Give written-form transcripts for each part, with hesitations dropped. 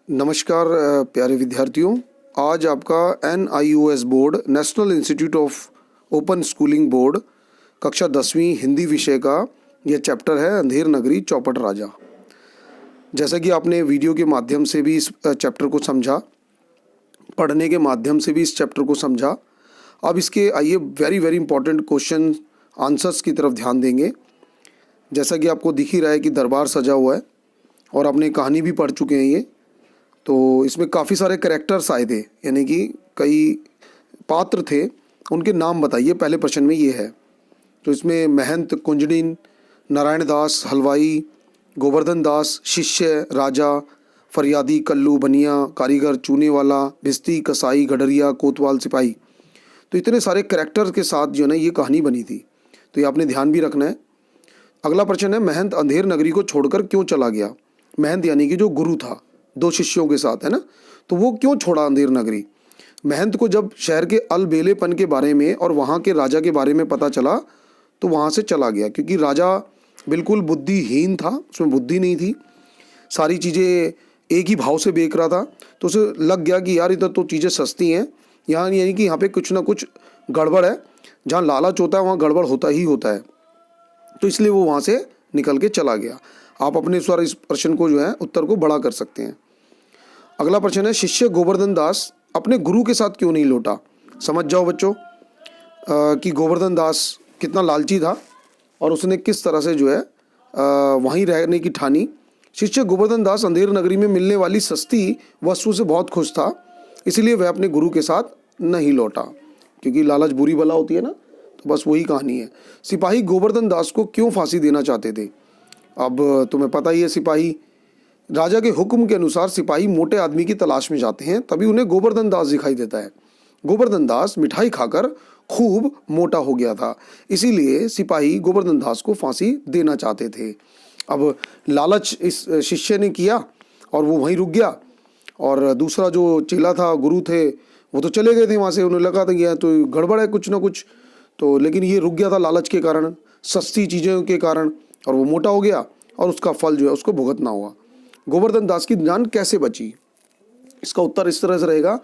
नमस्कार प्यारे विद्यार्थियों। आज आपका NIOS board national institute of open schooling board कक्षा 10वीं हिंदी विषय का यह चैप्टर है अंधेर नगरी चौपट राजा। जैसा कि आपने वीडियो के माध्यम से भी इस चैप्टर को समझा, पढ़ने के माध्यम से भी इस चैप्टर को समझा, अब इसके आइए वेरी इंपॉर्टेंट क्वेश्चन आंसर्स की तरफ ध्यान देंगे। जैसा कि आपको दिख ही रहा है कि दरबार सजा हुआ है और आपने कहानी भी पढ़ चुके हैं ये, तो इसमें काफ़ी सारे कैरेक्टर्स आए थे, यानी कि कई पात्र थे, उनके नाम बताइए। पहले प्रश्न में ये है। तो इसमें महंत, कुंजड़िन, नारायण दास, हलवाई, गोवर्धन दास, शिष्य, राजा, फरियादी, कल्लू, बनिया, कारीगर, चूने वाला, भिस्ती, कसाई, गडरिया, कोतवाल, सिपाही। तो इतने सारे कैरेक्टर के साथ जो है ना ये कहानी बनी थी, तो ये आपने ध्यान भी रखना है। अगला प्रश्न है, महंत अंधेर नगरी को छोड़कर क्यों चला गया? महंत यानी कि जो गुरु था, 2 शिष्यों के साथ, है ना, तो वो क्यों छोड़ा अंधेर नगरी? महंत को जब शहर के अलबेलेपन के बारे में और वहाँ के राजा के बारे में पता चला तो वहाँ से चला गया, क्योंकि राजा बिल्कुल बुद्धिहीन था, उसमें बुद्धि नहीं थी, सारी चीज़ें एक ही भाव से बेच रहा था। तो उसे लग गया कि यार इधर तो चीज़ें सस्ती हैं, यहाँ यानी कि यहाँ पे कुछ ना कुछ गड़बड़ है, जहाँ लालच होता है वहाँ गड़बड़ होता ही होता है। तो इसलिए वो वहाँ से निकल के चला गया। आप अपने अनुसार इस प्रश्न को जो है उत्तर को बड़ा कर सकते हैं। अगला प्रश्न है, शिष्य गोवर्धन दास अपने गुरु के साथ क्यों नहीं लौटा? समझ जाओ बच्चों कि गोवर्धन दास कितना लालची था और उसने किस तरह से जो है वहीं रहने की ठानी। शिष्य गोवर्धन दास अंधेर नगरी में मिलने वाली सस्ती वस्तु से बहुत खुश था, इसलिए वह अपने गुरु के साथ नहीं लौटा, क्योंकि लालच बुरी बला होती है ना। तो बस वही कहानी है। सिपाही गोवर्धन दास को क्यों फांसी देना चाहते थे? अब तुम्हें पता ही है, सिपाही राजा के हुक्म के अनुसार सिपाही मोटे आदमी की तलाश में जाते हैं, तभी उन्हें गोवर्धन दास दिखाई देता है। गोवर्धन दास मिठाई खाकर खूब मोटा हो गया था, इसीलिए सिपाही गोवर्धन दास को फांसी देना चाहते थे। अब लालच इस शिष्य ने किया और वो वहीं रुक गया, और दूसरा जो चेला था, गुरु थे, वो तो चले गए थे वहाँ से। उन्हें लगा था कि तो गड़बड़ है कुछ ना कुछ, तो लेकिन ये रुक गया था लालच के कारण, सस्ती चीज़ों के कारण, और वो मोटा हो गया और उसका फल जो है उसको भुगतना हुआ। गोवर्धन दास की जान कैसे बची? इसका उत्तर इस तरह से रहेगा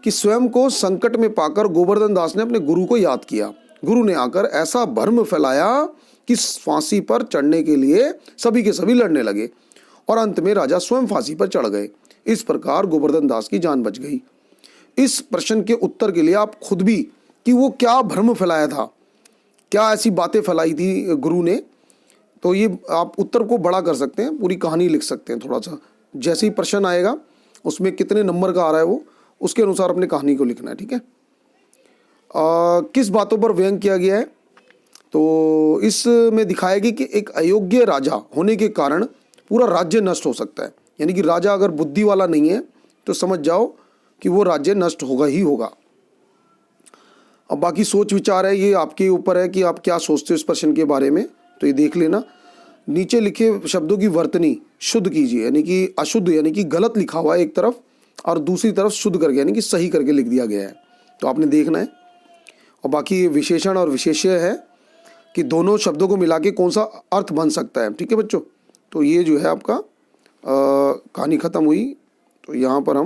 कि स्वयं को संकट में पाकर गोवर्धन दास ने अपने गुरु को याद किया। गुरु ने आकर ऐसा भ्रम फैलाया कि फांसी पर चढ़ने के लिए सभी के सभी लड़ने लगे और अंत में राजा स्वयं फांसी पर चढ़ गए। इस प्रकार गोवर्धन दास की जान बच गई। इस प्रश्न के उत्तर के लिए आप खुद भी कि वो क्या भ्रम फैलाया था, क्या ऐसी बातें फैलाई थी गुरु ने, तो ये आप उत्तर को बड़ा कर सकते हैं, पूरी कहानी लिख सकते हैं थोड़ा सा। जैसे ही प्रश्न आएगा उसमें कितने नंबर का आ रहा है वो, उसके अनुसार अपनी कहानी को लिखना है, ठीक है। किस बातों पर व्यंग किया गया है? तो इसमें दिखाया गया कि एक अयोग्य राजा होने के कारण पूरा राज्य नष्ट हो सकता है, यानी कि राजा अगर बुद्धि वाला नहीं है तो समझ जाओ कि वो राज्य नष्ट होगा ही होगा। अब बाकी सोच विचार है, ये आपके ऊपर है कि आप क्या सोचते हो इस प्रश्न के बारे में, तो ये देख लेना। नीचे लिखे शब्दों की वर्तनी शुद्ध कीजिए, यानी कि अशुद्ध यानी कि गलत लिखा हुआ है एक तरफ, और दूसरी तरफ शुद्ध करके यानी कि सही करके लिख दिया गया है, तो आपने देखना है। और बाकी विशेषण और विशेष्य है कि दोनों शब्दों को मिला के कौन सा अर्थ बन सकता है, ठीक है बच्चों। तो ये जो है आपका कहानी खत्म हुई। तो यहाँ पर हम